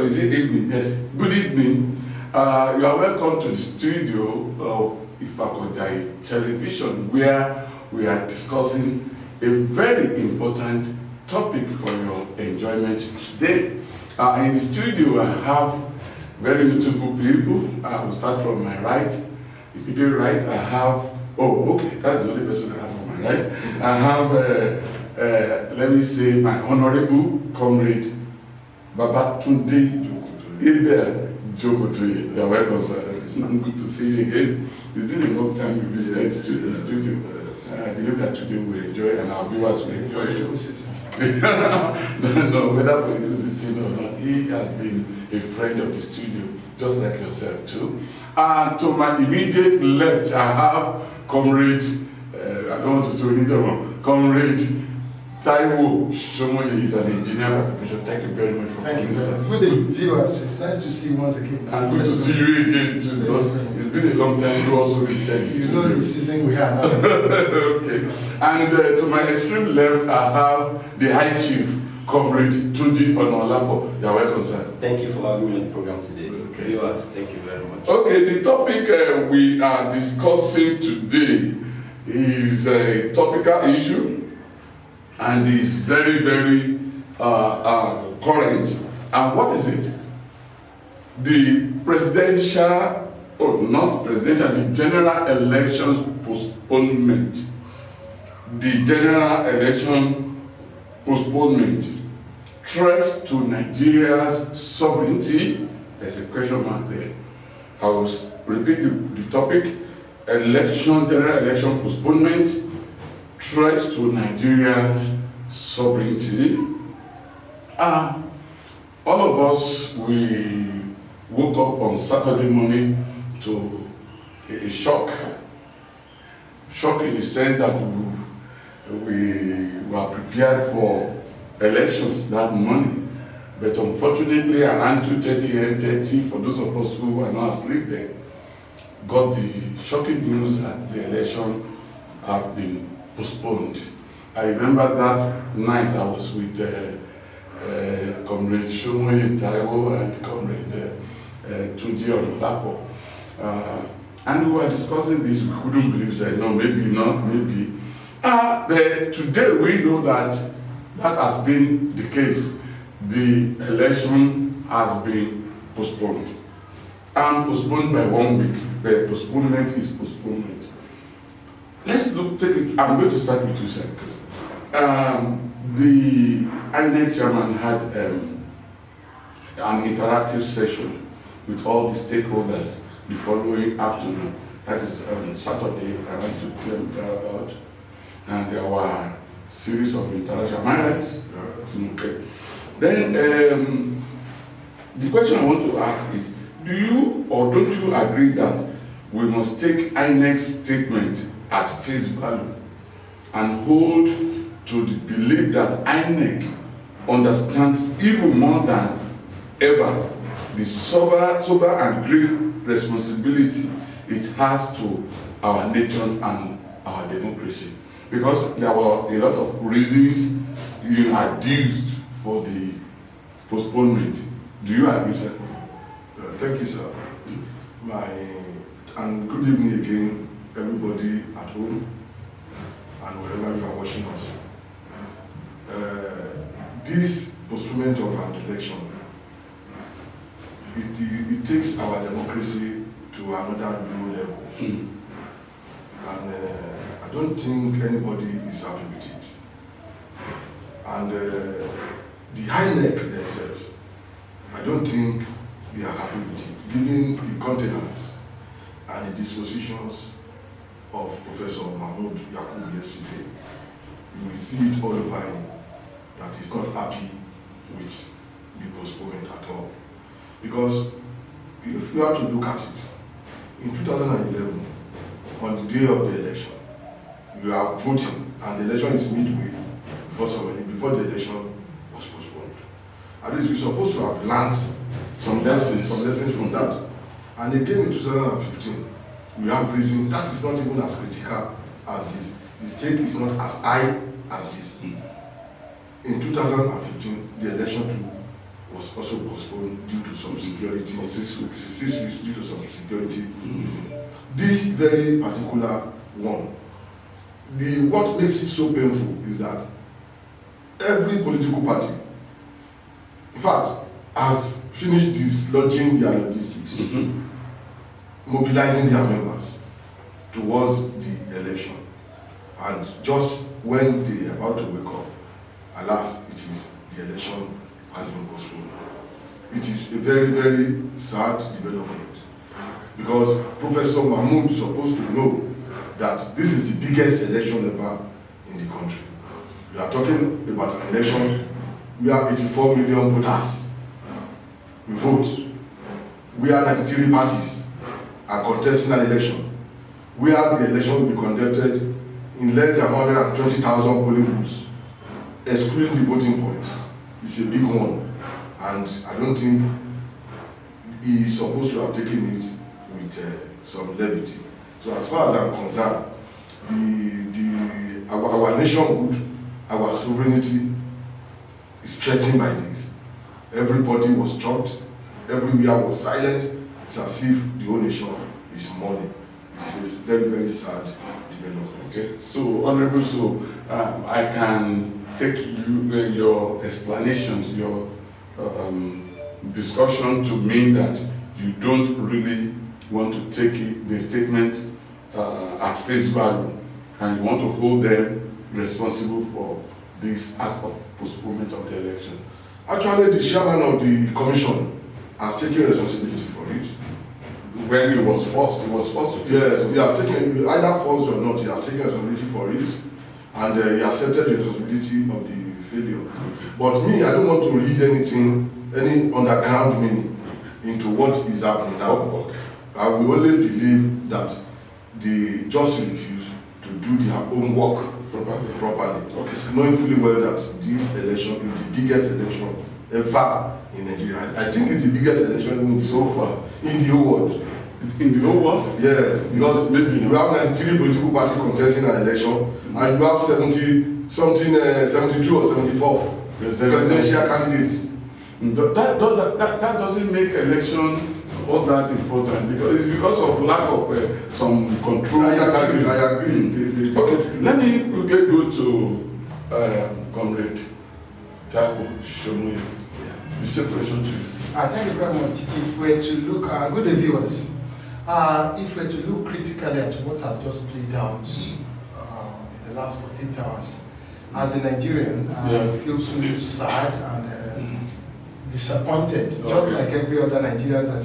is it evening? Yes. Good evening. You are welcome to the studio of Jokotoye television, where we are discussing a very important topic for your enjoyment today. In the studio, I have very beautiful people. I will start from my right. If you do right, I have, okay, that's the only person I have on my right. I have, let me say, my honorable comrade, Babatunde, Abel, Jokotoye. You are welcome, sir. It's good to see you again. It's been a long time you visited the studio. I believe that today we enjoy and our viewers will enjoy it. No, whether politics or not, he has been a friend of the studio, just like yourself too. And to my immediate left, I have comrade, I don't want to say anything, comrade Taiwo. Shomoye is an engineer by profession. Thank you very much for coming, sir. Good day, viewers. It's nice to see you once again. And good to see you again too, because it's been a long time you also visited. You know the season we have now. Okay. And to my extreme left, I have the High Chief, comrade Tunji Onaolapo. You are welcome, sir. Thank you for having me on the program today. Okay. Viewers, thank you very much. Okay, the topic we are discussing today is a topical issue and is very, very current. And what is it? The presidential, not presidential, the general elections postponement. The general election postponement. Threat to Nigeria's sovereignty. There's a question mark there. I will repeat the topic. General election postponement. Threat to Nigeria's sovereignty. All of us, we woke up on Saturday morning to a shock. Shock in the sense that we were prepared for elections that morning. But unfortunately, around 2:30 and 30, for those of us who were not asleep then, got the shocking news that the election had been postponed. I remember that night I was with comrade Shomoye, Taiwo, and comrade Tunji Onaolapo. And we were discussing this. We couldn't believe that, no, maybe not, maybe. But today we know that that has been the case. The election has been postponed. And postponed by 1 week. The postponement is postponement. Let's take it. I'm going to start with you, sir, because the INEC chairman had an interactive session with all the stakeholders the following afternoon. That is on Saturday around 2 p.m. thereabout. And there were a series of interactions. Am I right? Okay. Then the question I want to ask is, do you or don't you agree that we must take INEC's statement at face value and hold to the belief that INEC understands even more than ever the sober and grave responsibility it has to our nation and our democracy? Because there were a lot of reasons adduced for the postponement. Do you agree, sir? Thank you, sir. And good evening again, everybody at home and wherever you are watching us. This postponement of an election, it takes our democracy to another new level. And I don't think anybody is happy with it. And the INEC themselves, I don't think they are happy with it, given the countenance and the dispositions of Professor Mahmoud Yakub yesterday. You will see it all over him that he's not happy with the postponement at all. Because if you have to look at it, in 2011, on the day of the election, you are voting and the election is midway before the election was postponed. At least we're supposed to have learned some lessons from that. And again in 2015, we have reason that is not even as critical as this. The stake is not as high as this. In 2015, the election too was also postponed due to some security. For 6 weeks. 6 weeks due to some security reason. This very particular one, what makes it so painful is that every political party, in fact, has finished dislodging their logistics, mobilizing their members towards the election. And just when they are about to wake up, alas, the election has been postponed. It is a very, very sad development, because Professor Mahmoud is supposed to know that this is the biggest election ever in the country. We are talking about an election where 84 million voters will vote, where 93 parties are contesting an election, where the election will be conducted in less than 120,000 polling booths, excluding the voting points. It's a big one, and I don't think he is supposed to have taken it with some levity. So as far as I'm concerned, our nationhood, our sovereignty is threatened by this. Everybody was shocked, everywhere was silent. It's as if the whole nation is mourning. It is a very, very sad development. Okay, so Honorable, I can take your explanations, your discussion to mean that you don't really want to take the statement at face value, and you want to hold them responsible for this act of postponement of the election. Actually, the chairman of the commission has taken responsibility for it. When he was forced to take Yes, he has taken, either forced or not, he has taken responsibility for it, and he accepted the responsibility of the failure. But me, I don't want to read any underground meaning into what is happening now. Okay. I will only believe that they just refuse to do their own work properly. Okay, so knowing fully well that this election is the biggest election ever in Nigeria. I think it's the biggest election so far in the whole world. It's in the whole world? Yes, because maybe you have 93 political parties contesting an election, and you have 72 or 74 presidential candidates. That doesn't make election all that important, because it's because of lack of some control. I agree. Okay, let me go to Comrade Taiwo, Shomoye. The same question to you. Thank you very much. If we're to look, good day, viewers, if we're to look critically at what has just played out in the last 48 hours, as a Nigerian, I feel so sad and disappointed, just like every other Nigerian that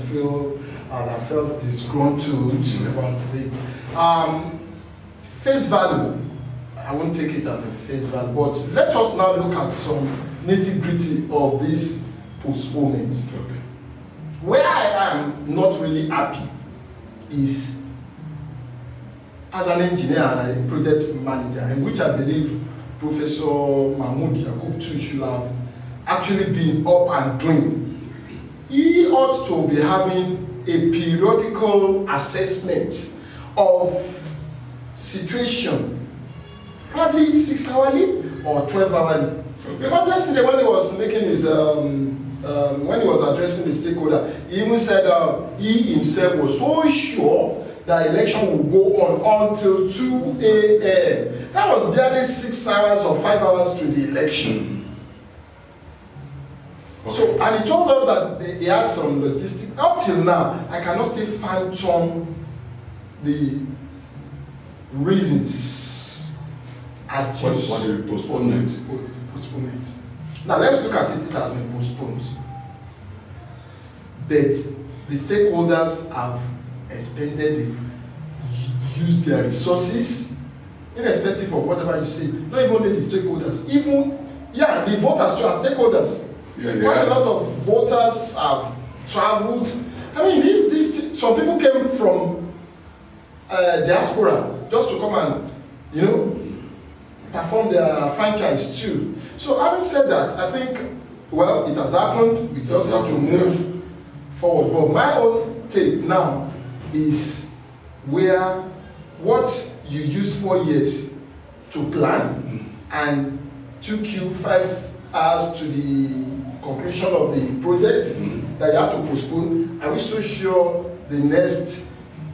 felt disgruntled about the face value. I won't take it as a face value, but let us now look at some nitty-gritty of this postponement. Okay. Where I am not really happy is, as an engineer and a project manager, in which I believe Professor Mahmoud should have actually been up and doing. He ought to be having a periodical assessment of situation, probably 6 hourly or 12 hourly. Okay. Because yesterday when he was making his when he was addressing the stakeholder, he even said he himself was so sure that election will go on until 2 a.m. That was barely 6 hours or 5 hours to the election. Okay. So, and he told us that they had some logistics. Up till now, I cannot still phantom the reasons for the postponement. Now let's look at it. It has been postponed, but the stakeholders have expended, used their resources, irrespective of whatever you say. Not even only the stakeholders, even the voters too are stakeholders. Quite a lot of voters have traveled. I mean, if some people came from diaspora just to come and perform their franchise too. So having said that, I think, well, it has happened. We just have to move forward. But my own take now is where what you used 4 years to plan and took you 5 hours to the conclusion of the project that you have to postpone, are we so sure the next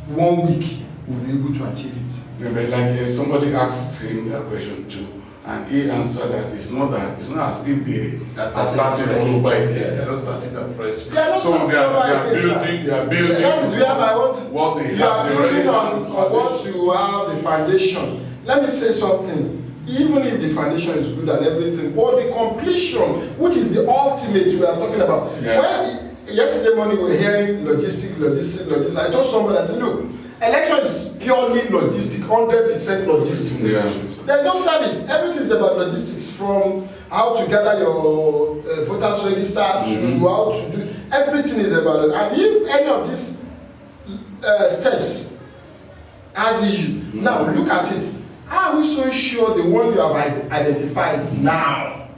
1 week we'll be able to achieve it? Yeah, but like somebody asked him that question too, and he answered that it's not as EPA has started all over again. They are not starting afresh. They are not So starting they are over building. That is where I want. What they You have, are they already building have on the what you have, the foundation. Let me say something. Even if the foundation is good and everything, but the completion, which is the ultimate we are talking about. Yeah. When yesterday morning we were hearing logistics. I told somebody, I said, look, election is purely logistic, 100% logistic. Yeah. There's no service. Everything is about logistics, from how to gather your voters register to how to do. Everything is about it. And if any of these steps has issue, now look at it. How are we so sure the one you have identified now,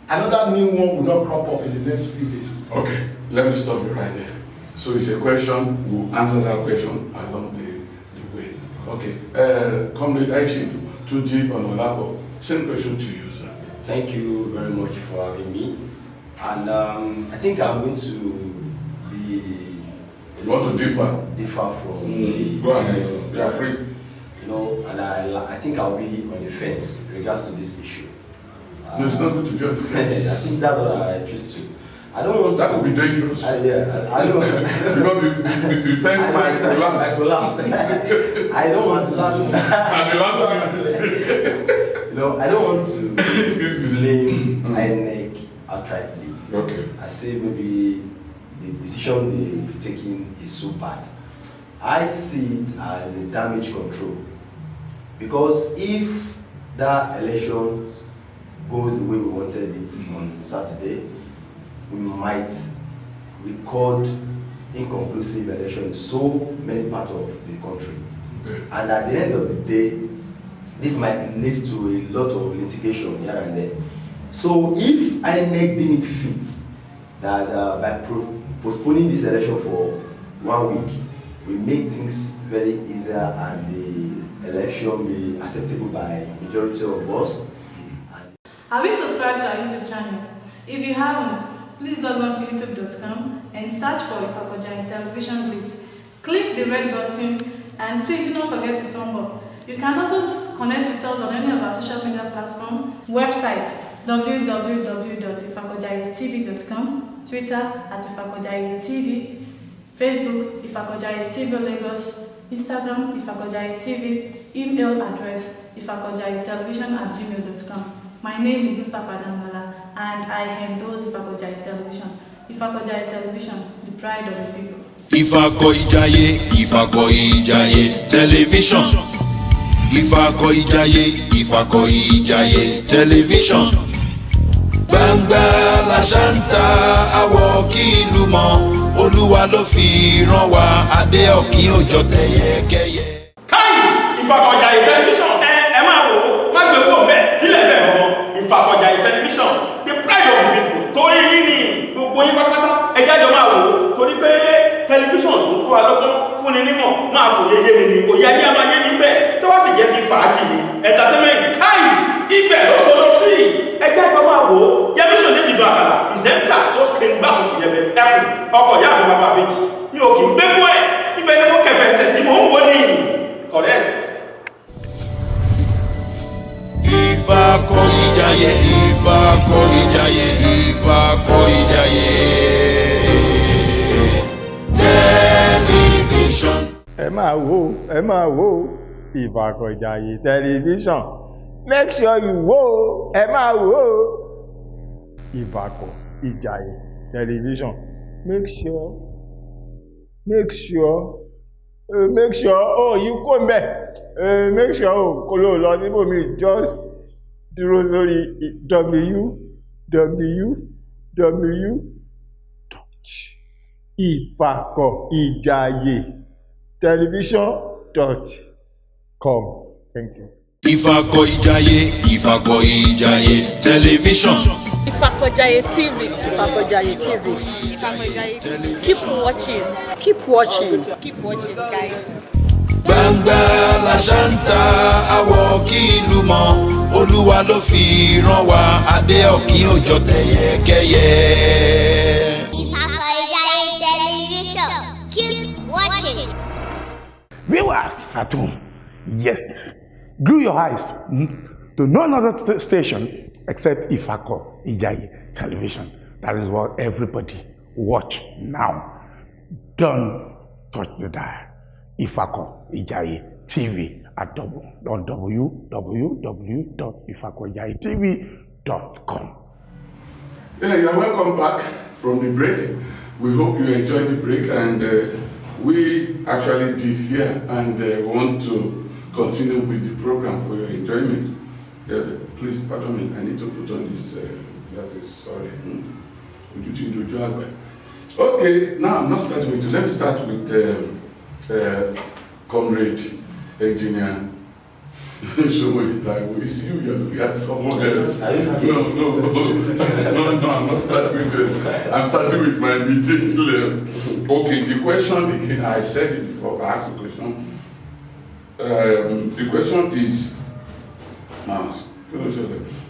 another new one will not crop up in the next few days? Okay, let me stop you right there. So it's a question, we'll answer that question along the way. Okay, Comrade Chief Tunji Onaolapo, same question to you, sir. Thank you very much for having me. And I think I'm going to be... You want to differ from Go ahead, you are free. You know, and I think I'll be on the fence in regards to this issue. No, it's not good to be on the fence. I think that's what I choose to. I don't want that to... could be dangerous. I don't want because the fence might collapse. I don't want to... And the last You know, I don't want to blame INEC outrightly. Okay. I say maybe the decision they've taken is so bad. I see it as a damage control, because if that election goes the way we wanted it on Saturday, we might record inconclusive election in so many parts of the country. And at the end of the day, this might lead to a lot of litigation here and there. So if INEC deem it fit that by postponing this election for 1 week, we make things very easier and the election be acceptable by majority of us. Have you subscribed to our YouTube channel? If you haven't, please log on to youtube.com and search for Ifakojaye Television Blitz. Click the red button and please do not forget to thumb up. You can also connect with us on any of our social media platforms, website www.ifakojayetv.com, Twitter @IfakojayeTV, Facebook Ifakojaye TV Lagos, Instagram Ifakojaye TV, email address ifakojayetelevision@gmail.com. My name is Mustapha Damala and I endorse Ifakojaye Television. Ifakojaye Television, the pride of the people. Ifakojaye Television. Ifakojaye Television. Gbangba la ṣanta àwọ̀ kìlú mọ́, Olúwa ló fi rán wa, adé ọ̀kín òjò tẹ̀yẹkẹyẹ. Káyì Ìfàkọ̀jàyè tẹlifíṣàn ẹ máa wò ó, má gbé kó bẹ́ẹ̀ sílẹ̀ bẹ́ẹ̀ mọ́. Ìfàkọ̀jàyè tẹlifíṣàn, the pride of the people. Torí yín ni gbogbo yín pátápátá ẹ jáde máa wò ó, torí pé tẹlifíṣàn tó tó alọ́gbọ́n fúnni nímọ̀ máa fòye yé mi ni, òye ayé máa yé mi bẹ́ẹ̀ tó wá sì jẹ́ ti fàájì ni entertainment. Káyì ibẹ̀ ló sọdọ́ sí ẹ jáde máa wò ó. Yẹmí Ṣòdé Dìdùn Àkàlà pìrìsẹ́ńtà tó screen gbà kò yẹbẹ ẹkùn ọkọ̀ ìyá àfẹ́ bàbá méjì ní òkè ń gbé mọ́ ẹ̀ ibẹ̀ ni mo kẹfẹ́ tẹ̀sí mò ń wò ní correct. Ifakojaye Television. ẹ máa wo Ifakojaye Television. Make sure you wo, ẹ máa wo Ifakojaye Television. Make sure you kò mbẹ. Make sure kò lọ síbòmí, just dúró sórí www.ifakojaye television.com. Thank you. Ifakojaye Television. Ifakojaye TV. Keep watching, guys. gbangba la ṣáńtà àwọ̀ kí ìlú mọ̀ olúwa ló fi rán wa adé ọ̀kín òjò tẹ̀yẹkẹ́yẹ. Ifakojaye television. Keep watching. Viewers at home, yes, glue your eyes to no other station except Ifakojaye television. That is what everybody watch now. Don't touch the dial. Ifakojaye TV at www.ifakojayetv.com. Yeah, you're welcome back from the break. We hope you enjoyed the break, and we actually did here, and want to continue with the program for your enjoyment. Please pardon me, I need to put on this. Sorry. Okay, now I'm not starting with you. Let me start with comrade engineer Shomoye Taiwo. It's you, you're looking at someone else. No, I'm not starting with this. I'm starting with my immediate left. Okay, the question again, I said it before, I asked the question. The question is,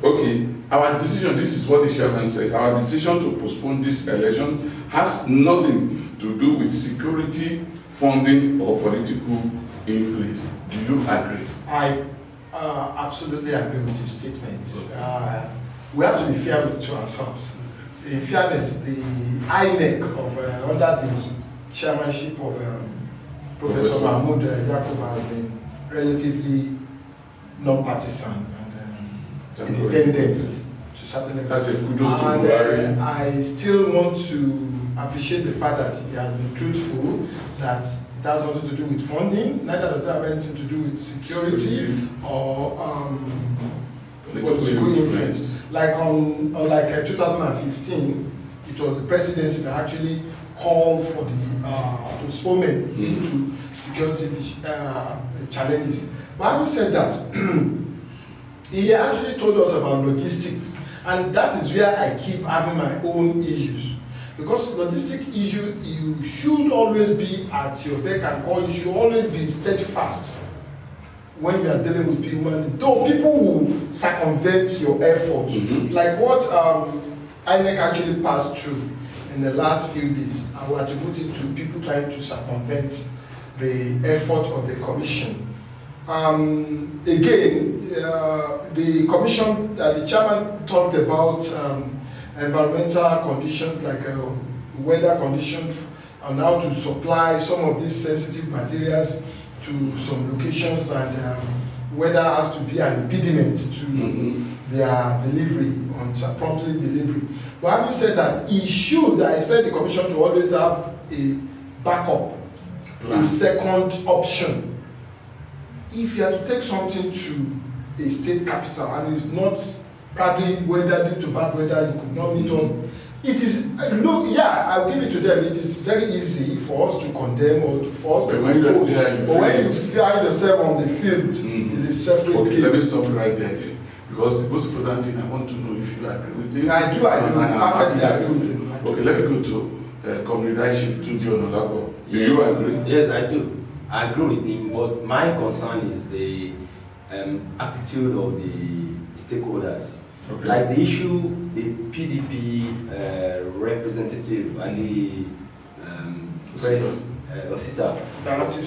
okay, our decision, this is what the chairman said, our decision to postpone this election has nothing to do with security, funding, or political influence. Do you agree? I absolutely agree with his statements. We have to be fair to ourselves. In fairness, the INEC under the chairmanship of Professor Mahmoud Yakubu has been relatively non-partisan and independent to certain level. That's a kudos to Buhari. I still want to appreciate the fact that he has been truthful, that it has nothing to do with funding, neither does it have anything to do with security or political influence. Like on 2015, it was the presidency that actually called for the postponement due to security challenges. But having said that, he actually told us about logistics, and that is where I keep having my own issues. Because logistic issue, you should always be at your beck and call. You should always be steadfast when you are dealing with people. Though people will circumvent your effort, like what INEC actually passed through in the last few days, I will attribute it to people trying to circumvent the effort of the commission. Again, the commission, the chairman talked about environmental conditions like weather conditions and how to supply some of these sensitive materials to some locations, and weather has to be an impediment to their delivery, on promptly delivery. But having said that, he should, I expect the commission to always have a backup, a second option. If you have to take something to a state capital and it's not probably weather, due to bad weather, you could not meet up. It is, I'll give it to them. It is very easy for us to condemn or for us to oppose. But when you find yourself on the field, it's a separate game. Let me stop right there. Because the most important thing, I want to know if you agree with it. I do agree with it. Perfectly agree with it. Okay, let me go to Comrade Chief Tunji Onaolapo. Do you agree? Yes, I do. I agree with him, but my concern is the attitude of the stakeholders. Okay. Like the issue, the PDP representative and the press Osita Narrative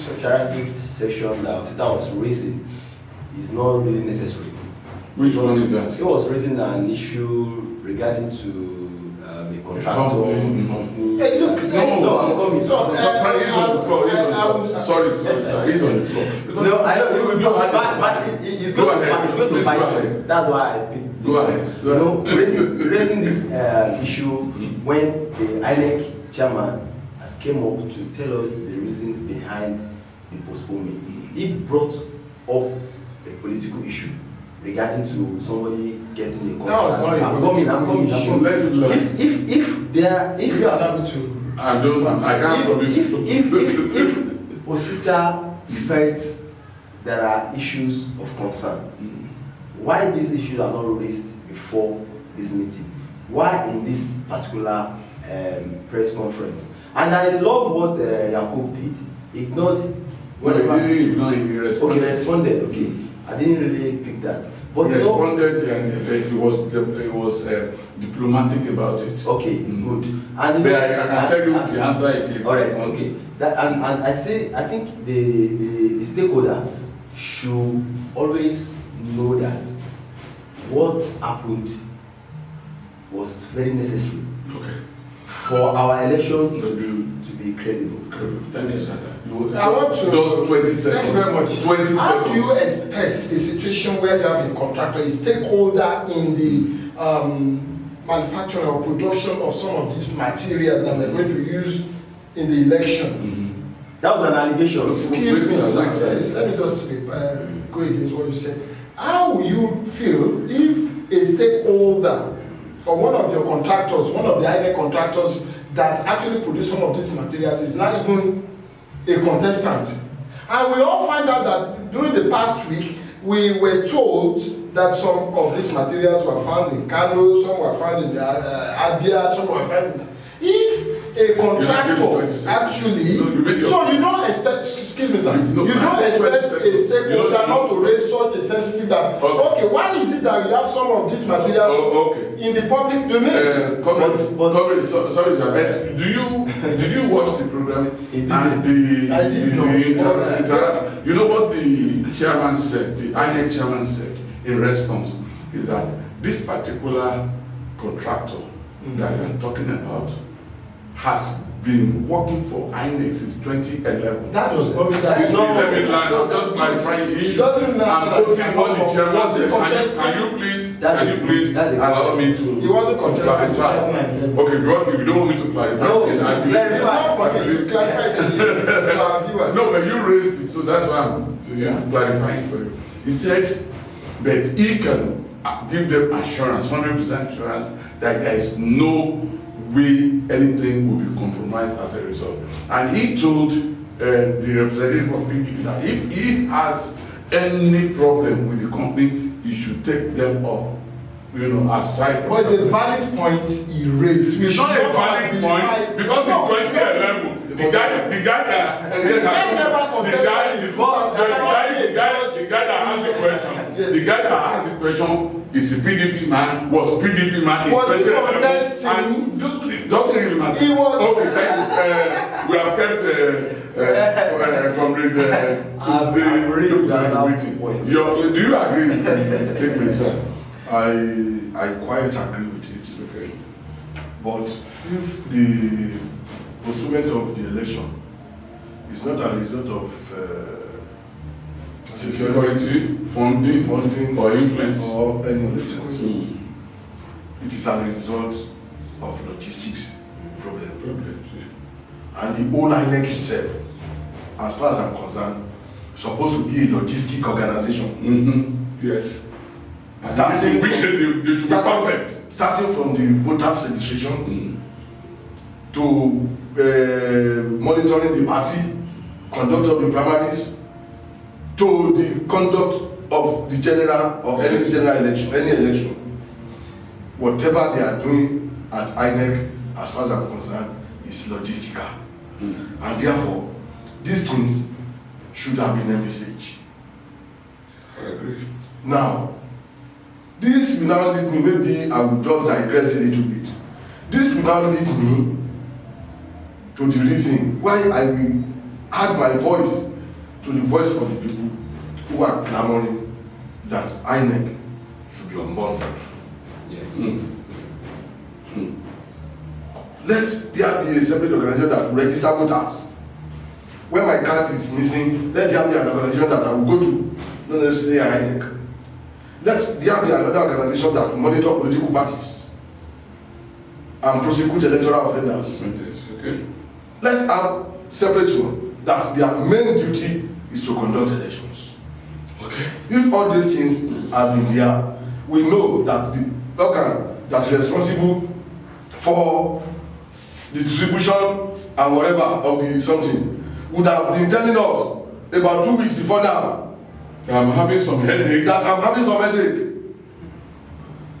section that Osita was raising is not really necessary. Which one is that? He was raising an issue regarding to a contractor, company. Hey, look, I'm coming. Sorry, he's on the floor. Sorry, sir, he's on the floor. No, I don't. But he's going to fight. That's why I picked this one. Go ahead. Raising this issue when the INEC chairman has came up to tell us the reasons behind the postponement. He brought up a political issue regarding to somebody getting a contract. I'm coming. If you are able to, I can't promise you. If Osita felt there are issues of concern, why these issues are not raised before this meeting? Why in this particular press conference? And I love what Yakub did. Ignored Whatever. He didn't ignore him, he responded. Okay, responded. Okay, I didn't really pick that. But He responded and he was diplomatic about it. Okay, good. And But I can tell you the answer he gave. All right, okay. That, and I think the stakeholder should always know that what happened was very necessary. Okay. For our election to be credible. Thank you, sir. I want to just 20 seconds. Thank you very much. 20 seconds. How do you expect a situation where you have a contractor, a stakeholder in the manufacturing or production of some of these materials that we're going to use in the election? That was an allegation. Excuse me, sir. Let me just go against what you said. How will you feel if a stakeholder or one of your contractors, one of the INEC contractors that actually produce some of these materials is not even a contestant? And we all find out that during the past week, we were told that some of these materials were found in Kano, some were found in Abia, some were found in... If a contractor actually... So you don't expect... Excuse me, sir. You don't expect a stakeholder not to raise such a sensitive that... Okay, why is it that you have some of these materials in the public domain? Sorry, sir, did you watch the program? I did not. You know what the chairman said, the INEC chairman said in response is that this particular contractor that you are talking about has been working for INEC since 2011. That does not mean that. I'm just clarifying the issue. It doesn't matter. I'm quoting what the chairman said. Can you please allow me to? He wasn't contesting in 2011. Okay, if you don't want me to clarify, no, it's not for me. You clarify to our viewers. No, but you raised it, so that's why I'm clarifying for you. He said that he can give them assurance, 100% assurance, that there is no way anything will be compromised as a result. And he told the representative of PDP that if he has any problem with the company, he should take them up, aside from... But it's a valid point he raised. It's not a valid point because in 2011, the guy that asked the question is a PDP man, was PDP man in 2011. Doesn't really matter. He was. Okay, thank you. We have kept comrade to do you agree with the statement, sir? I quite agree with it. Okay. But if the postponement of the election is not a result of security, funding, or influence, or any influence, it is a result of logistics problems. And the whole INEC itself, as far as I'm concerned, is supposed to be a logistic organization. Yes. Starting from the voters registration to monitoring the party, conduct of the primaries, to the conduct of the general or any general election, any election. Whatever they are doing at INEC, as far as I'm concerned, is logistical. And therefore, these things should have been envisaged. I agree. Now, this will now lead me, maybe I will just digress a little bit. This will now lead me to the reason why I will add my voice to the voice of the people who are clamoring that INEC should be on board. Yes. Let there be a separate organization that will register voters. When my card is missing, let there be an organization that I will go to, not necessarily INEC. Let there be another organization that will monitor political parties and prosecute electoral offenders. Okay. Let's have separate one that their main duty is to conduct elections. Okay. If all these things have been there, we know that the organ that is responsible for the distribution and whatever of the something would have been telling us about 2 weeks before now. I'm having some headache.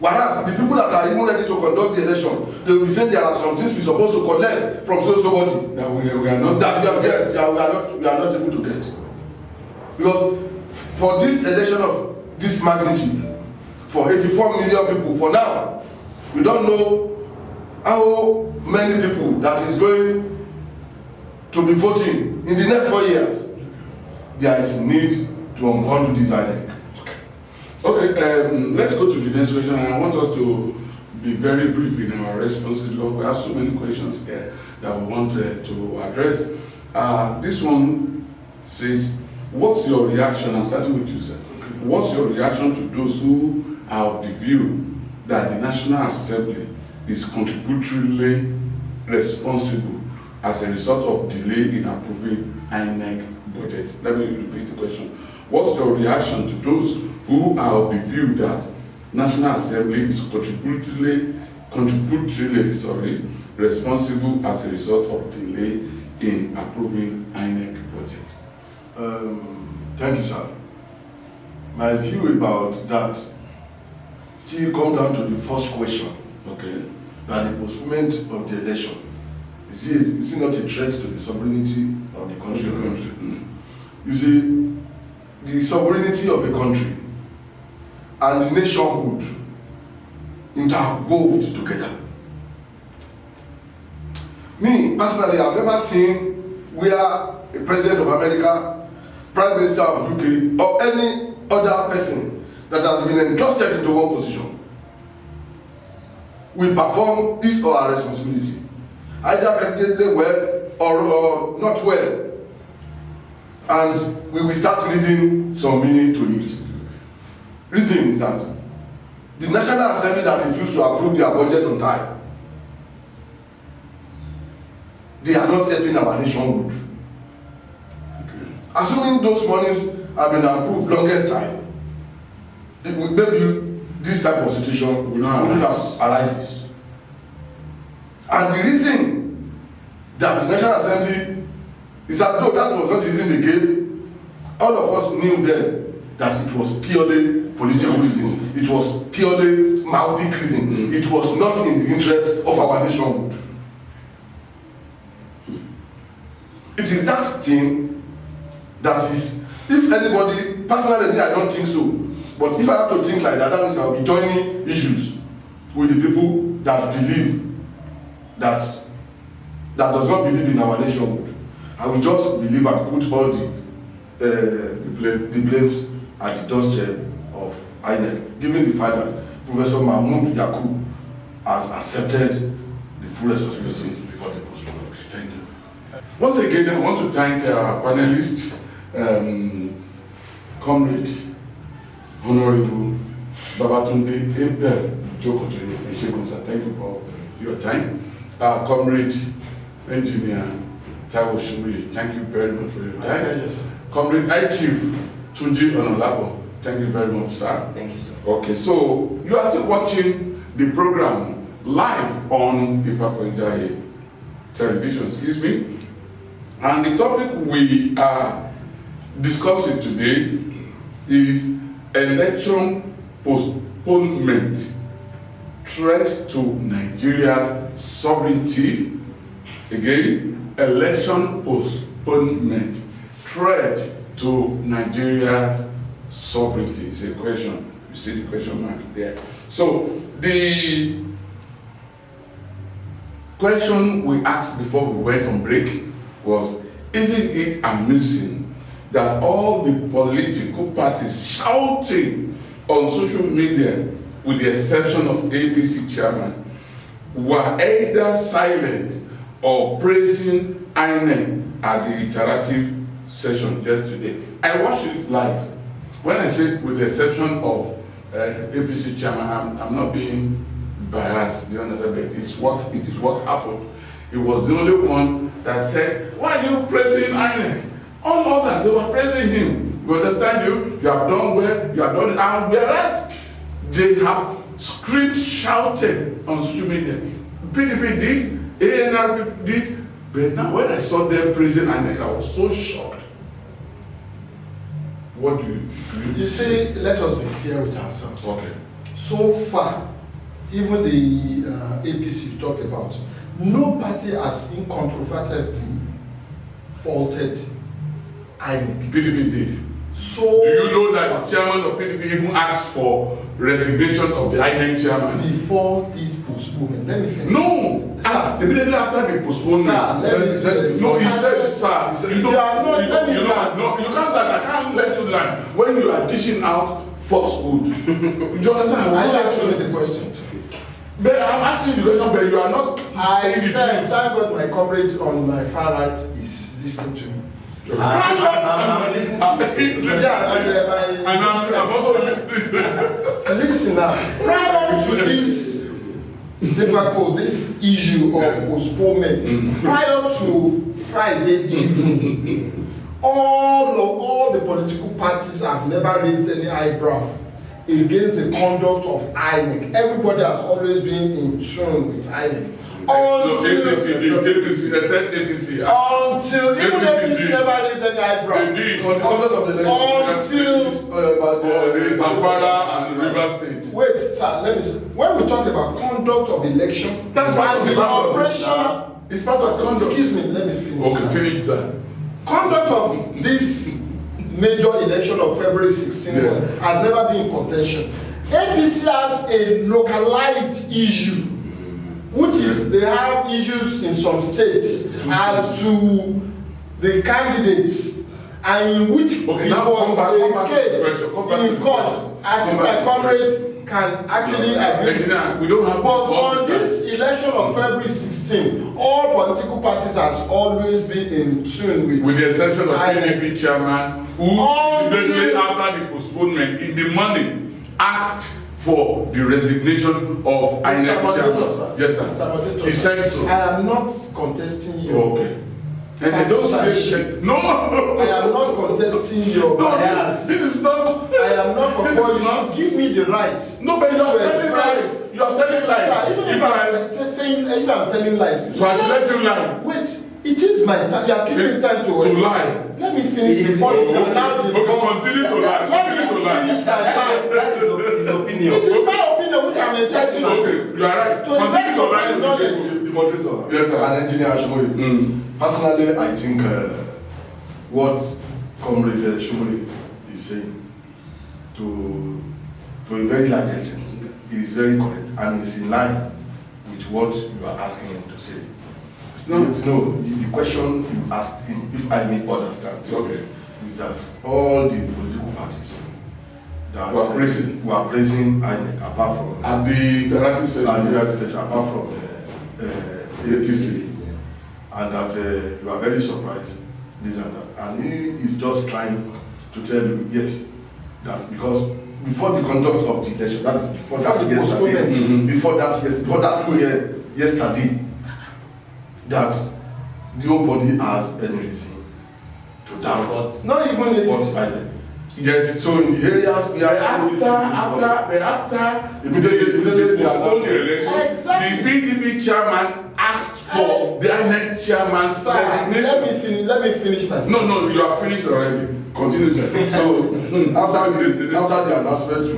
Whereas the people that are even ready to conduct the election, they will say there are some things we're supposed to collect from somebody. That we are not. That we are, yes, that we are not able to get. Because for this election of this magnitude, for 84 million people, for now, we don't know how many people that is going to be voting in the next 4 years. There is need to undo this INEC. Okay, let's go to the next question. I want us to be very brief in our responses because we have so many questions here that we want to address. This one says, what's your reaction? I'm starting with you, sir. What's your reaction to those who are of the view that the National Assembly is contributory responsible as a result of delay in approving INEC budget? Let me repeat the question. What's your reaction to those who are of the view that National Assembly is contributory responsible as a result of delay in approving INEC budget? Thank you, sir. My view about that still come down to the first question. Okay. That the postponement of the election, is it not a threat to the sovereignty of the country? You see, the sovereignty of a country and the nationhood interwove together. Me, personally, I've never seen where a president of America, prime minister of UK, or any other person that has been entrusted into one position will perform his or her responsibility, either credibly well or not well. And we will start reading some meaning to it. Reason is that the National Assembly that refused to approve their budget on time, they are not helping our nation good. Okay. Assuming those monies have been approved longest time, maybe this type of situation will not have arises. And the reason that the National Assembly is that though that was not the reason they gave, all of us knew then that it was purely political reasons. It was purely myopic reason. It was not in the interest of our nation. It is that thing that is, if anybody, personally I don't think so, but if I have to think like that, that means I will be joining issues with the people that believe that does not believe in our nation. I will just believe and put all the blames at the doorstep of INEC, given the fact that Professor Mahmoud Yakub has accepted the full responsibility before the postponement. Thank you. Once again, I want to thank our panelists, Comrade Honorable Babatunde, Abel, Jokotoye, and Shomoye. Thank you for your time. Comrade Engineer Taiwo, Shomoye, thank you very much for your time. Yes, Comrade I Chief Tunji, Onaolapo, thank you very much, sir. Thank you, sir. Okay, so you are still watching the program live on EPI.81 television, excuse me. And the topic we are discussing today is election postponement, threat to Nigeria's sovereignty. Again, election postponement, threat to Nigeria's sovereignty is a question. You see the question mark there. So the question we asked before we went on break was, isn't it amusing that all the political parties shouting on social media, with the exception of APC chairman, were either silent or praising INEC at the interactive session yesterday? I watched it live. When I said with the exception of APC chairman, I'm not being biased, do you understand? But it is what happened. It was the only one that said, why are you praising INEC? All others, they were praising him. We understand you have done well, you have done it. And whereas they have screamed, shouted on social media, PDP did, ANRP did, but now when I saw them praising INEC, I was so shocked. What do you see, let us be fair with ourselves. Okay. So far, even the APC you talked about, no party has incontrovertibly faulted INEC. PDP did. so. Do you know that the chairman of PDP even asked for resignation of the INEC chairman? Before this postponement, let me finish. No, sir. Immediately after the postponement. Sir, he said, sir, you can't learn. I can't let you learn when you are dishing out falsehood. You understand? I answering the questions. But I'm asking you the question, but you are not. I said, thank God my comrade on my far right is listening to me. I'm listening to you. Yeah, and I'm also listening. Listen now, prior to this debacle, this issue of postponement, prior to Friday evening, all the political parties have never raised any eyebrow against the conduct of INEC. Everybody has always been in tune with INEC. Until even APC never raised any eyebrow. They did. On the conduct of the election. Zamfara and River State. Wait, sir, let me say. When we talk about conduct of election, That's part of the operational. It's part of conduct. Excuse me, let me finish. Okay, sir. finish, sir. Conduct of this major election of February 16 has never been in contention. APC has a localized issue, which is they have issues in some states as to the candidates, and in which it was a case in court. I think my comrade can actually agree. We don't have. But on this election of February 16, all political parties has always been in tune with the exception of PDP chairman, who immediately after the postponement in the morning asked for the resignation of INEC chairman. Yes, sir. He said so. I am not contesting you. Okay. And they don't say no. I am not contesting your bias. This is not. I am not contesting. You should give me the right. No, but you are telling lies. You are telling lies. Sir, even if I'm telling lies. So I should let you lie. Wait. It is my time. You have given me time to lie. Let me finish before you allow the continue to lie. Let me finish my time. That is his opinion. It is my opinion which I'm entitled to. Okay, you are right. To the best of my knowledge. The moderator. Yes, sir. And engineer Shomoye. Personally, I think what Comrade Shomoye is saying to a very large extent is very correct and is in line with what you are asking him to say. No, the question you asked him, if I may understand, is that all the political parties that were praising INEC apart from at the interactive session, apart from APC, and that you are very surprised, this and that, and he is just trying to tell you yes, that because before the conduct of the election, that is before that yesterday, that nobody has any reason to doubt. Not even the first INEC. Yes, so in the areas we are after immediately the election, the PDP chairman asked for the INEC chairman's resignation. Let me finish my statement. No, you are finished already. Continue, sir. So after the announcement to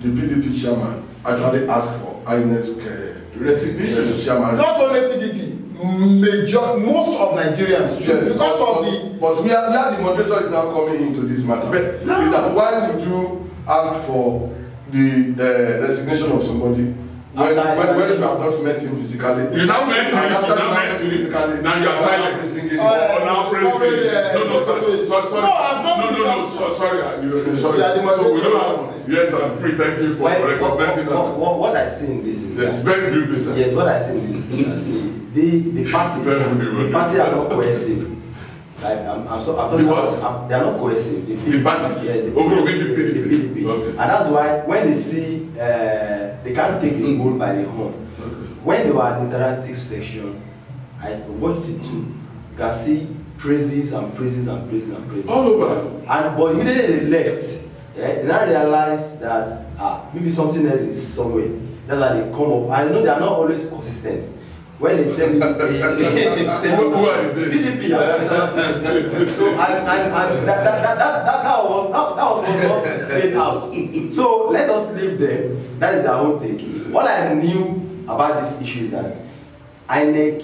the PDP chairman actually asked for INEC's resignation. Chairman. Not only PDP. Most of Nigerians too, yes, because of the. But we are the moderator is now coming into this matter. Is that why would you ask for the resignation of somebody when you have not met him physically? You now met him physically. Now you are silent. Now praising. Sorry. So we don't have. Yes, I'm free. Thank you for recognizing that. What I see in this is yes, very briefly, sir. Yes, what I see in this is the parties are not cohesive. Like I'm talking about they are not cohesive. The parties. Yes, the PDP. Okay. And that's why when they see they can't take the bull by the horn. When they were at the interactive section, I watched it too. You can see praises and praises and praises and praises. All over. And but immediately they left. They now realized that maybe something else is somewhere. That's why they come up. I know they are not always consistent. When they tell you, who are they? PDP. So and that was not played out. So let us leave there. That is their own take. What I knew about this issue is that INEC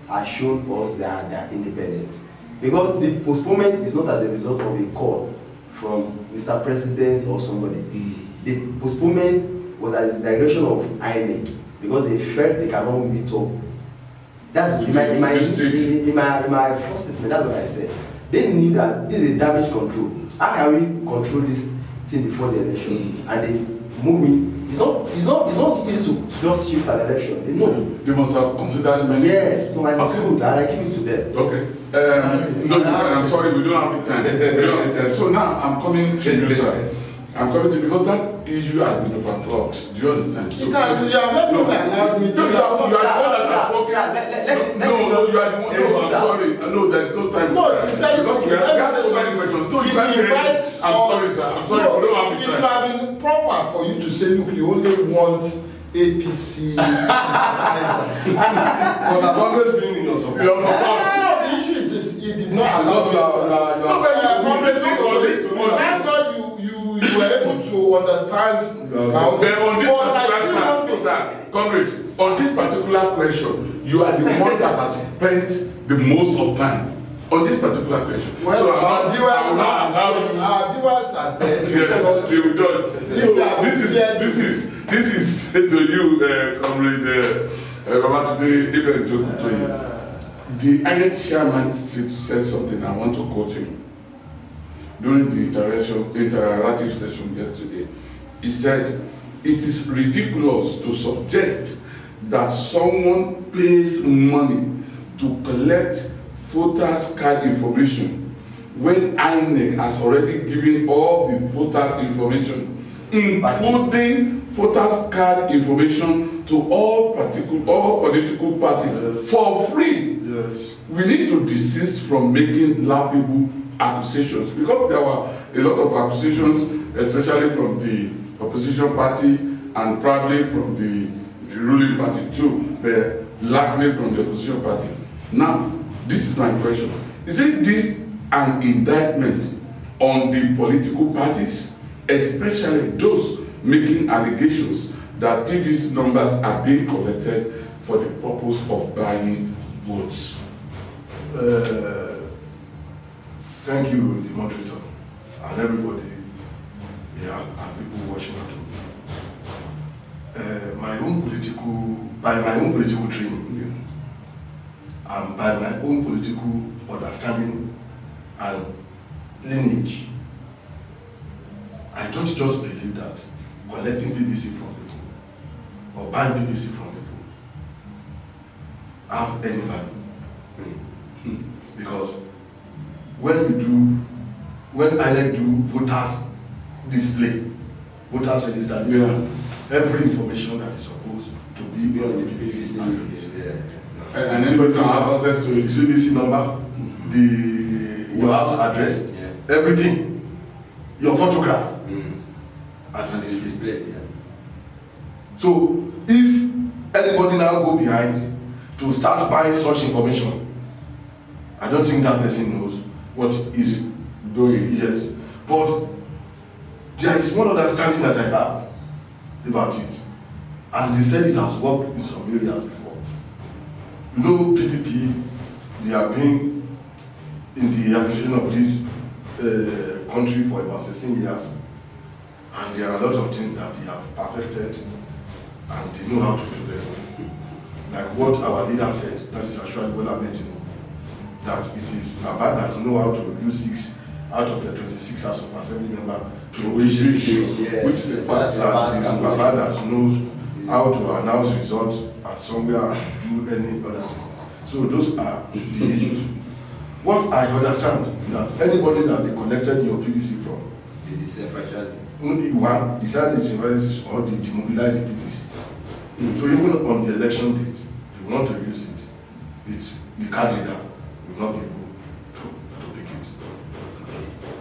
has shown us that they are independent, because the postponement is not as a result of a call from Mr. President or somebody. The postponement was at the direction of INEC because they felt they cannot meet up. That's in my first statement. That's what I said. They knew that this is a damage control. How can we control this thing before the election? And they move in. It's not easy to just shift an election. They know. They must have considered many. Yes, so I understood, and I give it to them. Okay. No, I'm sorry, we don't have the time. So now I'm coming to you, sir. I'm coming to you because that issue has been overflowed. Do you understand? So, it has, you have not allowed me to. You are the one that has spoken. No, you are the one. No, I'm sorry. No, there's no time. No, it's exactly because we have so many questions. No, you can't say. I'm sorry, sir. I'm sorry. We don't have the time. It would have been proper for you to say, look, you only want APC. But I've always been in your support. The issue is this, he did not allow you. Thank God you were able to understand. On this particular question, you are the one that has spent the most of time on this particular question. Well, so our viewers are there. Yes, they will judge. So this is to you, Comrade Babatunde, Abel Jokotoye. The INEC chairman said something. I want to quote him. During the interactive session yesterday, he said, "It is ridiculous to suggest that someone pays money to collect voters' card information when INEC has already given all the voters' information, including voters' card information to all political parties for free." Yes. We need to desist from making laughable accusations because there were a lot of accusations, especially from the opposition party and probably from the ruling party too, but largely from the opposition party. Now, this is my question. Isn't this an indictment on the political parties, especially those making allegations that PVC numbers are being collected for the purpose of buying votes? Thank you, the moderator, and everybody here, and people watching at home. By my own political training, and by my own political understanding and lineage, I don't just believe that collecting PVC from people or buying PVC from people have any value. Because when INEC do voters display, voters register display, every information that is supposed to be on the PVC has been displayed. And anybody can have access to it. PVC number, your house address, everything, your photograph has been displayed. So if anybody now go behind to start buying such information, I don't think that person knows what is doing. Yes, but there is one understanding that I have about it, and they said it has worked in some areas before. You know, PDP, they have been in the administration of this country for about 16 years, and there are a lot of things that they have perfected, and they know how to do very well. Like what our leader said, that is actually well amazing. That it is Baba that know how to do 6 out of the 26 House of Assembly member to which is the fact that it is Baba that knows how to announce results at somewhere and do any other thing. So those are the issues. What I understand that anybody that they collected your PVC from, They disenfranchise it. only one decided to invest or they demobilize the PVC. So even on the election date, if you want to use it, it's the card reader will not be able to pick it.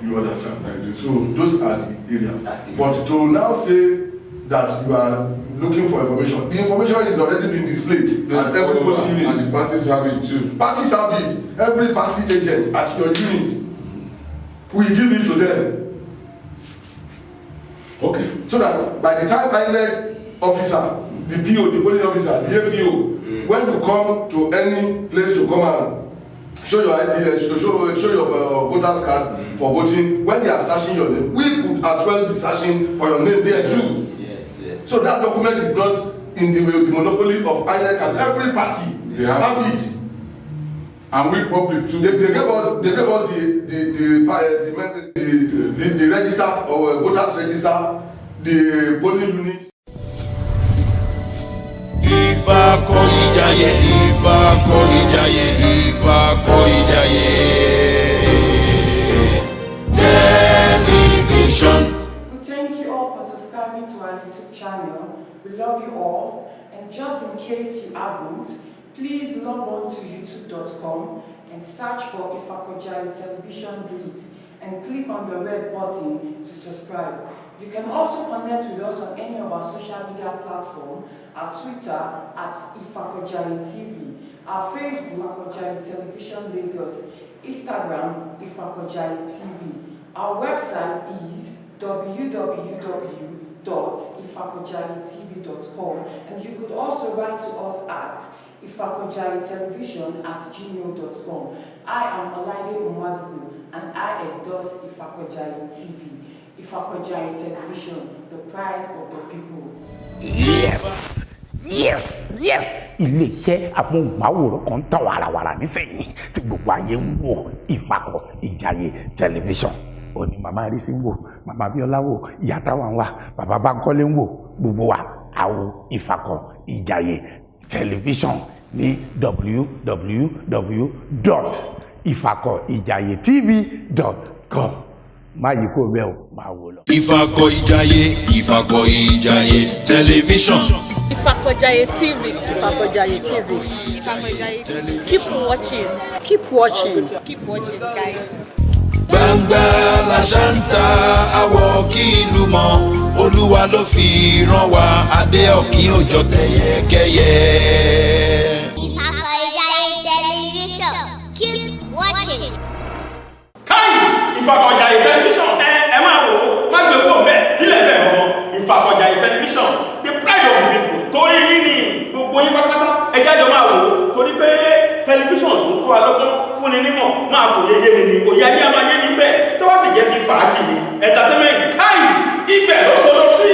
You understand? So those are the areas. But to now say that you are looking for information, the information is already being displayed at every polling unit. And the parties have it too. Parties have it. Every party agent at your unit will give it to them. Okay. So that by the time INEC officer, the PO, the polling officer, the APO, when you come to any place to come and show your ID, show your voter's card for voting. When they are searching your name, we could as well be searching for your name there too. Yes, yes. So that document is not in the monopoly of INEC, and every party have it. And we public too. They gave us the register or voters register, the polling unit. Ìfàkọ̀ìjàyè television. We thank you all for subscribing to our YouTube channel. We love you all, and just in case you haven't, please log on to youtube.com and search for Ifakojaye Television Glitz and click on the red button to subscribe. You can also connect with us on any of our social media platforms, our Twitter at Ifakojaye TV, our Facebook Ifakojaye Television Lagos, Instagram Ifakojaye TV. Our website is www.ifakojayetv.com, and you could also write to us at ifakojayetelevision@gmail.com. I am Olaide Umadibu, and I endorse Ifakojaye TV. Ifakojaye Television, the pride of the people. Yes, yes, yes. Ilé-iṣẹ́ amóhùnmáwòrán kan tàn wàràwàrà nísìnyí tí gbogbo ayé ń wò Ìfàkọ̀ìjàyè Television. Ó ní màmá Arísí ń wò, màmá Bíọ́lá wò, ìyá Táwà ń wà, bàbá Bánkọ́lé ń wò, gbogbo wa àwo Ìfàkọ̀ìjàyè Television ní www.ifakojayetv.com. Má yí kó bẹ́ẹ̀ o, máa wò lọ. Ìfàkọ̀ìjàyè television. Ifakojaye TV. Ifakojaye TV. Ifakojaye TV. Keep watching. Keep watching. Keep watching, guys. Gbangba la ṣántà àwọ̀ kí ìlú mọ̀, Olúwa ló fi rán wa, adé ọ̀kín òjò tẹ̀yẹkẹ́yẹ. Ifakojaye Television. Keep watching. Káyì Ìfàkọ̀ìjàyè Television ẹ máa wò ó, má gbé kó bẹ́ẹ̀ sílẹ̀ bẹ́ẹ̀ ọmọ Ìfàkọ̀ìjàyè Television, the pride of the people. Torí yín ni gbogbo yín pátápátá ẹ jáde máa wò ó, torí pé tẹlifíṣàn tó kọ́ alọ́gbọ́n fúnni nímọ̀ máa fòye yé mi ni òye ayé máa yé mi bẹ́ẹ̀ tó wá sì jẹ́ ti fàájì ni entertainment. Káyì ibẹ̀ ló sọ́dọ̀ sí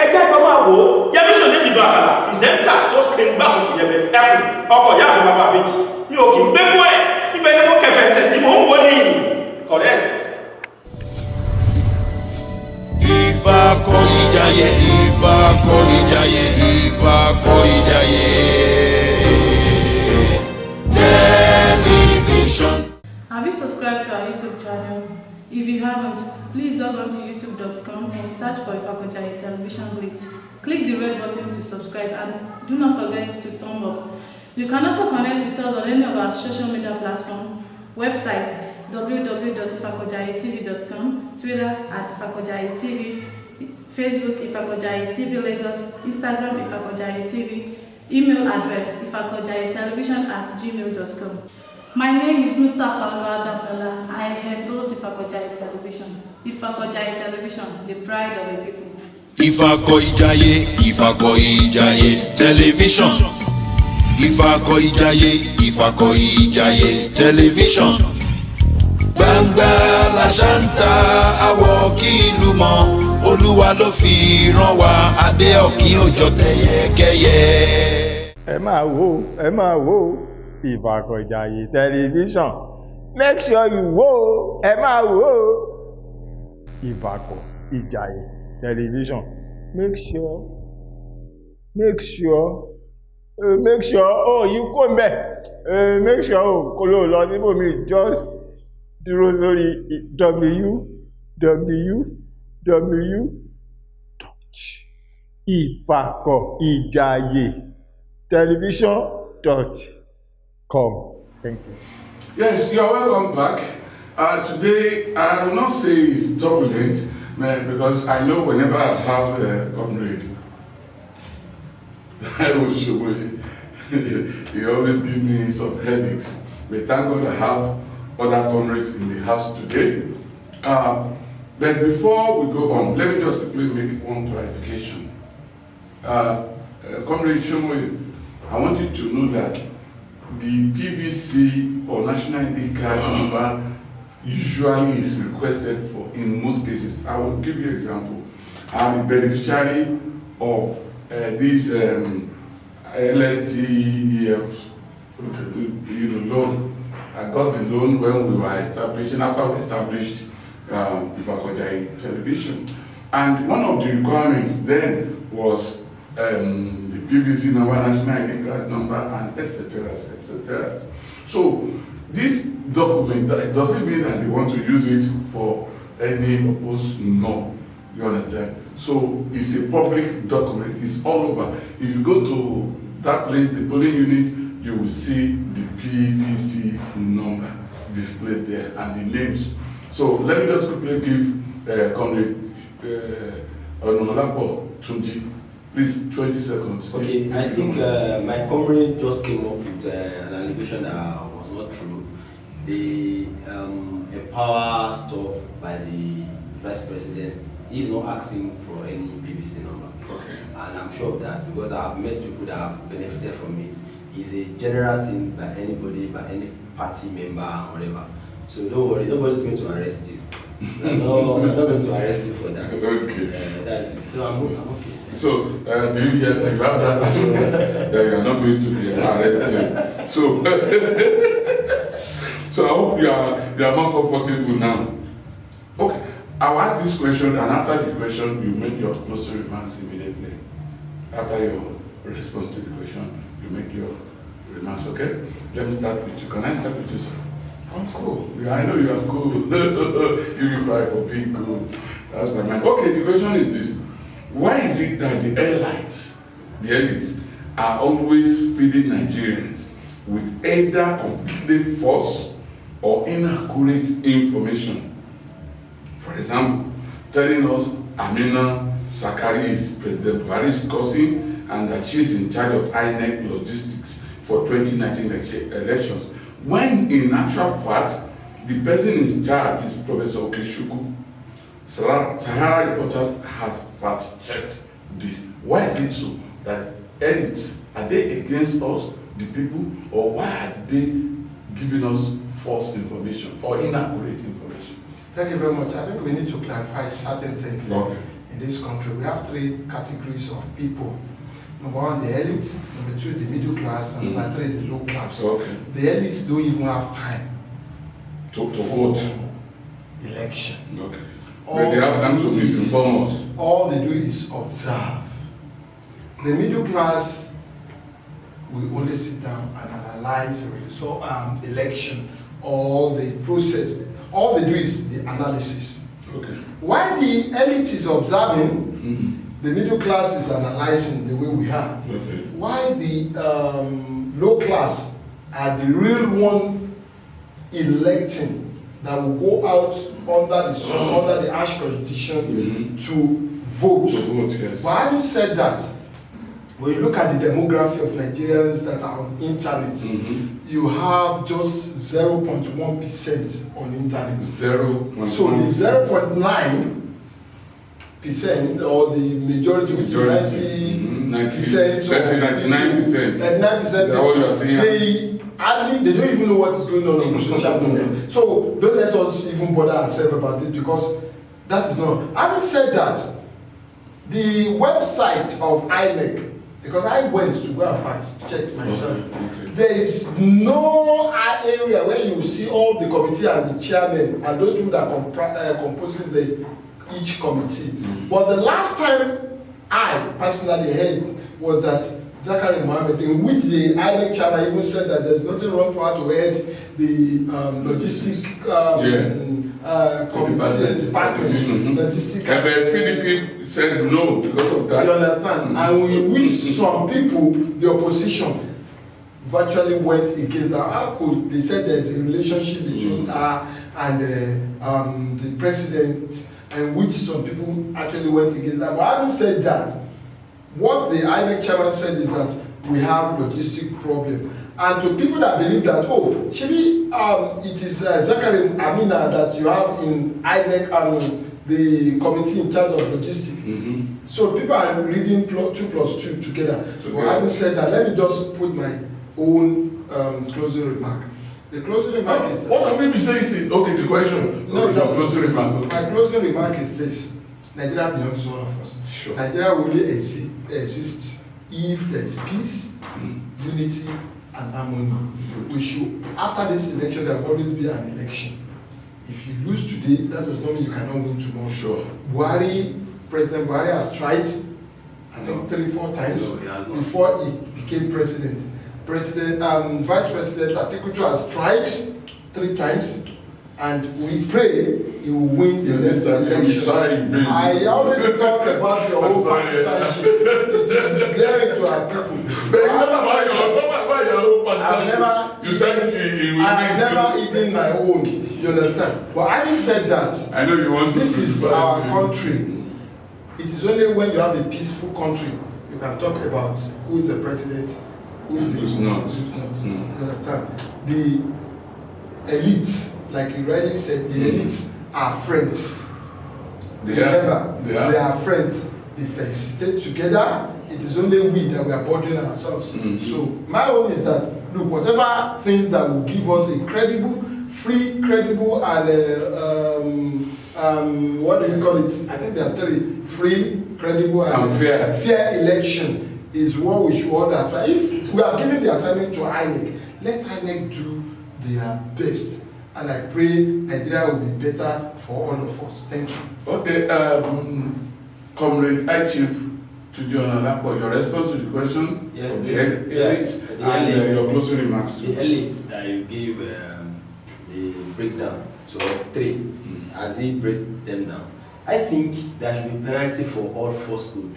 ẹ jáde máa wò ó. Yẹmí Ṣòdé Dìdùn Àkàlà pìrìsẹ́ńtà tó screen gbà kò yẹbẹ ẹkùn ọkọ̀ ìyá àfẹ́ bàbá méjì mi ò kì í gbé bọ́ ẹ̀ ibẹ̀ ni mo kẹfẹ́ tẹ̀sí mò ń wò ní correct. Ìfàkọ̀ìjàyè television. Have you subscribed to our YouTube channel? If you haven't, please log on to youtube.com and search for Ifakojaye Television Glitz. Click the red button to subscribe and do not forget to thumb up. You can also connect with us on any of our social media platforms, website www.ifakojayetv.com, Twitter @ifakojayetv, Facebook Ifakojaye TV Lagos, Instagram Ifakojaye TV, email address ifakojayetelevision@gmail.com. My name is Mustafa Adamola. I endorse Ifakojaye Television. Ifakojaye Television, the pride of the people. Ìfàkọ̀ìjàyè television. Ìfàkọ̀ìjàyè television. Gbangba la ṣántà àwọ̀ kí ìlú mọ̀, Olúwa ló fi rán wa, adé ọ̀kín òjò tẹ̀yẹkẹ́yẹ. Ẹ máa wò Ìfàkọ̀ìjàyè Television. Make sure you wò ó, ẹ máa wò ó Ìfàkọ̀ìjàyè Television. Make sure you kò mẹ́ make sure kò ló lọ síbòmí, just dúró sórí www.ifakojayetelevision.com. Thank you. Yes, you are welcome back. Today, I will not say it's turbulent, because I know whenever I have a comrade, Taiwo Shomoye, he always gives me some headaches. But thank God I have other comrades in the house today. But before we go on, let me just quickly make one clarification. Comrade Shomoye, I want you to know that the PVC or national ID card number usually is requested for in most cases. I will give you an example. I'm a beneficiary of this LSTEF loan. I got the loan when we were establishing, after we established Ifakojaye Television. And one of the requirements then was the PVC number, national ID card number, and etc. etc. So this document, it doesn't mean that they want to use it for any purpose, no. You understand? So it's a public document, it's all over. If you go to that place, the polling unit, you will see the PVC number displayed there and the names. So let me just quickly give Comrade Onaolapo Tunji, please, 20 seconds. Okay, I think my comrade just came up with an allegation that was not true. The empower stuff by the Vice President, he is not asking for any PVC number. Okay. And I'm sure of that because I have met people that have benefited from it. It's a general thing by anybody, by any party member, whatever. So don't worry, nobody's going to arrest you. I'm not going to arrest you for that. Okay. That's it. So I'm okay. So do you hear that you have that assurance that you are not going to be arrested? So I hope you are more comfortable now. Okay, I'll ask this question, and after the question, you make your closing remarks immediately. After your response to the question, you make your remarks, okay? Let me start with you. Can I start with you, sir? I'm cool. Yeah, I know you are cool. EPI for being cool. That's my mind. Okay, the question is this. Why is it that the elites, are always feeding Nigerians with either completely false or inaccurate information? For example, telling us Amina Sakari is President Buhari's cousin and that she is in charge of INEC logistics for 2019 elections, when in actual fact, the person in charge is Professor Okechukwu. Sahara Reporters has fact-checked this. Why is it so that elites, are they against us, the people, or why are they giving us false information or inaccurate information? Thank you very much. I think we need to clarify certain things in this country. We have three categories of people. Number one, the elites. Number two, the middle class. And number three, the low class. Okay. The elites don't even have time to vote. Election. Okay. But they have time to misinform us. All they do is observe. The middle class will only sit down and analyze the election or the process. All they do is the analysis. Okay. While the elite is observing, the middle class is analyzing the way we are. Okay. While the low class are the real one electing that will go out under the sun, under the ash condition to vote. Yes. But having said that, when you look at the demography of Nigerians that are on internet, you have just 0.1% on internet. 0.1%. So the 0.9% or the majority, which is 90%, let's say 99%. 99%. That's what you are saying. They don't even know what is going on social media. So don't let us even bother ourselves about it because that is not. Having said that, the website of INEC, because I went to go and fact check myself, there is no area where you see all the committee and the chairman and those people that are composing each committee. But the last time I personally heard was that Zakari Mohammed, in which the INEC chairman even said that there's nothing wrong for her to head the logistic committee department. Logistic. And the PDP said no because of that. You understand? And in which some people, the opposition, virtually went against her. How could they said there's a relationship between her and the president, and which some people actually went against her. But having said that, what the INEC chairman said is that we have logistic problem. And to people that believe that, maybe it is Zakari Amina that you have in INEC and the committee in charge of logistics. So people are reading 2 plus 2 together. But having said that, let me just put my own closing remark. The closing remark is... What have you been saying is okay, the question. No, okay, your closing remark. Okay. My closing remark is this. Nigeria belongs to all of us. Sure. Nigeria will only exist if there is peace, unity, and harmony. We should, after this election, there will always be an election. If you lose today, that does not mean you cannot win tomorrow. Sure. President Buhari has tried, I think 3-4 times before he became president. Vice President Atiku has tried 3 times, and we pray he will win the next election. I always talk about your own partisanship. It is glaring to our people. I've never eaten my own, you understand? But having said that, I know you want this is our country. It is only when you have a peaceful country you can talk about who is the president, who's not. You understand? The elites, like you rightly said, the elites are friends. They are friends. They felicitate together. It is only we that we are bothering ourselves. So my own is that, look, whatever things that will give us a credible, free, credible, and what do you call it? I think there are 3: free, credible, and fair election is what we should order. So if we have given the assignment to INEC, let INEC do their best. And I pray Nigeria will be better for all of us. Thank you. Okay, Comrade I Chief Tunji Onaolapo, your response to the question? Yes, of the elites and your closing remarks too. The elites that you gave the breakdown to us 3, as he break them down, I think there should be penalty for all falsehood.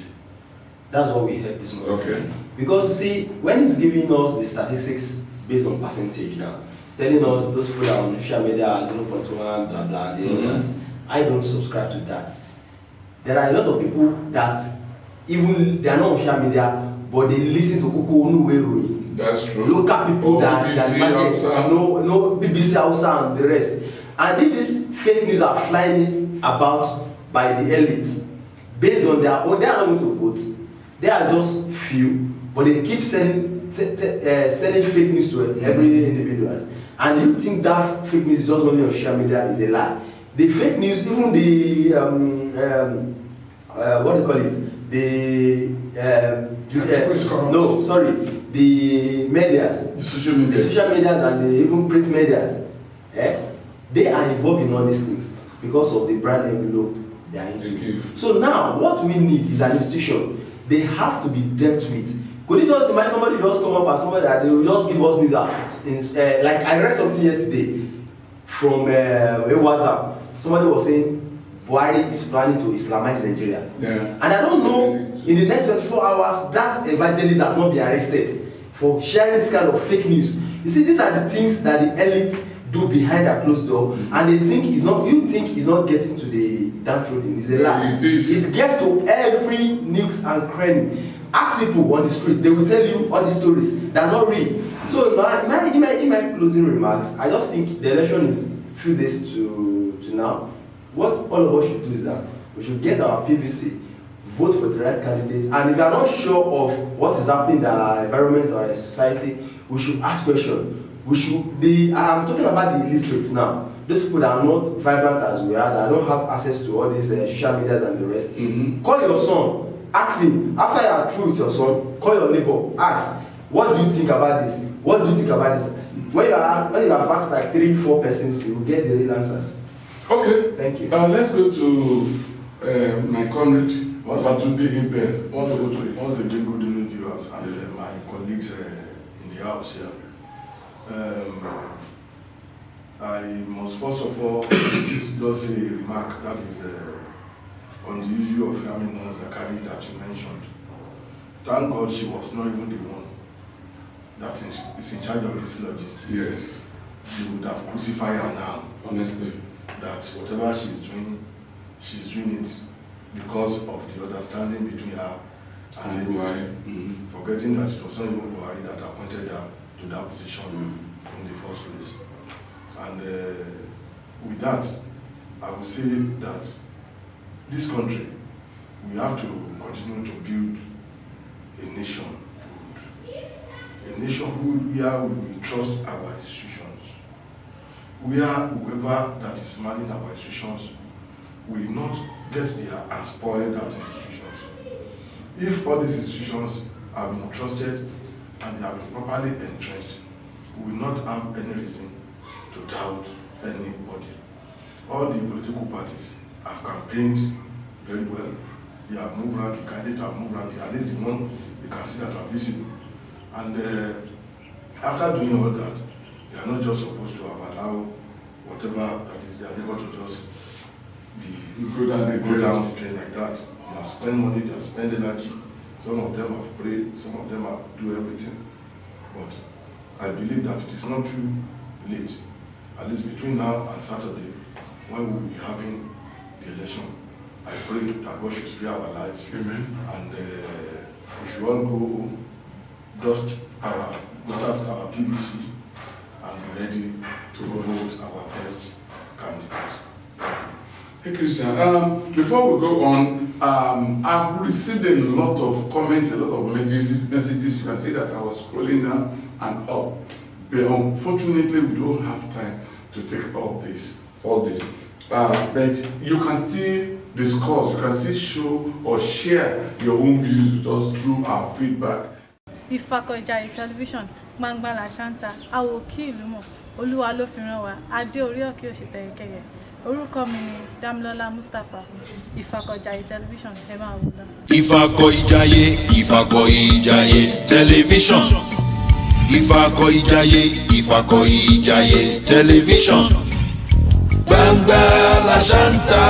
That's what we heard this morning. Okay. Because you see, when he's giving us the statistics based on percentage now, it's telling us those people are on social media 0.1, blah blah, and the others. I don't subscribe to that. There are a lot of people that even they are not on social media, but they listen to Koko Onuweroi. That's true. Local people that no BBC Hausa and the rest. And if these fake news are flying about by the elites, based on their own, they are not going to vote. They are just few, but they keep sending fake news to every individual. And you think that fake news is just only on social media is a lie. The fake news, even the what do you call it? The medias, the social medias, and the even print medias, they are involved in all these things because of the brand envelope they are into. So now, what we need is an institution. They have to be dealt with. Could you just imagine somebody just come up and somebody that they will just give us news that, like I read something yesterday from a WhatsApp. Somebody was saying Buhari is planning to Islamize Nigeria. And I don't know, in the next 24 hours, that evangelist has not been arrested for sharing this kind of fake news. You see, these are the things that the elites do behind a closed door, and they think he's not. You think he's not getting to the downtrodden. It's a lie. It gets to every nooks and cranny. Ask people on the street; they will tell you all the stories that are not real. So in my closing remarks, I just think the election is few days to now. What all of us should do is that we should get our PVC, vote for the right candidate, and if you are not sure of what is happening in the environment or in society, we should ask questions. I'm talking about the illiterates now. Those people that are not vibrant as we are, that don't have access to all these social medias and the rest. Call your son, ask him. After you are through with your son, call your neighbor, ask, what do you think about this? What do you think about this? When you have asked like 3-4 persons, you will get the real answers. Okay. Thank you. Let's go to my comrade, Babatunde Abel. Once again, good evening, viewers and my colleagues in the house here. I must first of all just say a remark that is on the issue of Amina Zakari that you mentioned. Thank God she was not even the one that is in charge of this logistics. Yes. You would have crucified her now, honestly. That whatever she's doing it because of the understanding between her and Buhari. Forgetting that it was not even Buhari that appointed her to that position in the first place. And with that, I would say that this country, we have to continue to build a nation. a nation where we trust our institutions, where whoever that is managing our institutions will not get there and spoil that institutions. If all these institutions have been trusted and they have been properly entrenched, we will not have any reason to doubt anybody. All the political parties have campaigned very well. They have moved around, the candidates have moved around, at least the one you can see that are visible. And after doing all that, they are not just supposed to have allowed whatever that is their neighbor to just go down the drain like that. They have spent money, they have spent energy. Some of them have prayed, some of them have do everything. But I believe that it is not too late, at least between now and Saturday, when we will be having the election. I pray that God should spare our lives. Amen. And we should all go home, dust our voters, our PVC, and be ready to vote our best candidate. Hey Christian, before we go on, I've received a lot of comments, a lot of messages. You can see that I was scrolling down and up. But unfortunately, we don't have time to take all this. But you can still discuss, you can still show or share your own views with us through our feedback. Ìfàkọ̀ìjàyè television, Gbangba Lashanta, Awoki Ìlúmọ̀, Olúwa ló fi rán wa, Adé orí òkè òṣìtẹ̀yẹkẹyẹ. Orúkọ mi ni Dámilọ́lá Mustapha. Ìfàkọ̀ìjàyè television, ẹ máa wò lọ. Ìfàkọ̀ìjàyè television. Ìfàkọ̀ìjàyè television. Gbangba Lashanta,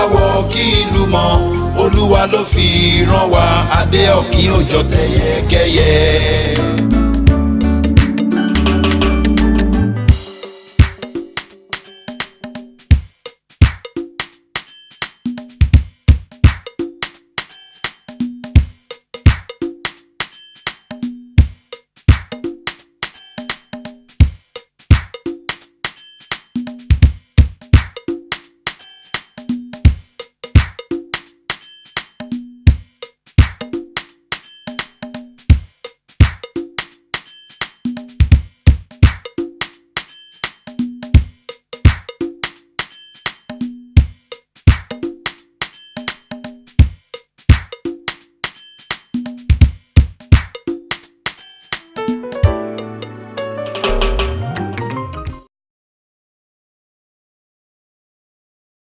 Awoki Ìlúmọ̀, Olúwa ló fi rán wa, Adé òkín òjò tẹ̀yẹkẹyẹ.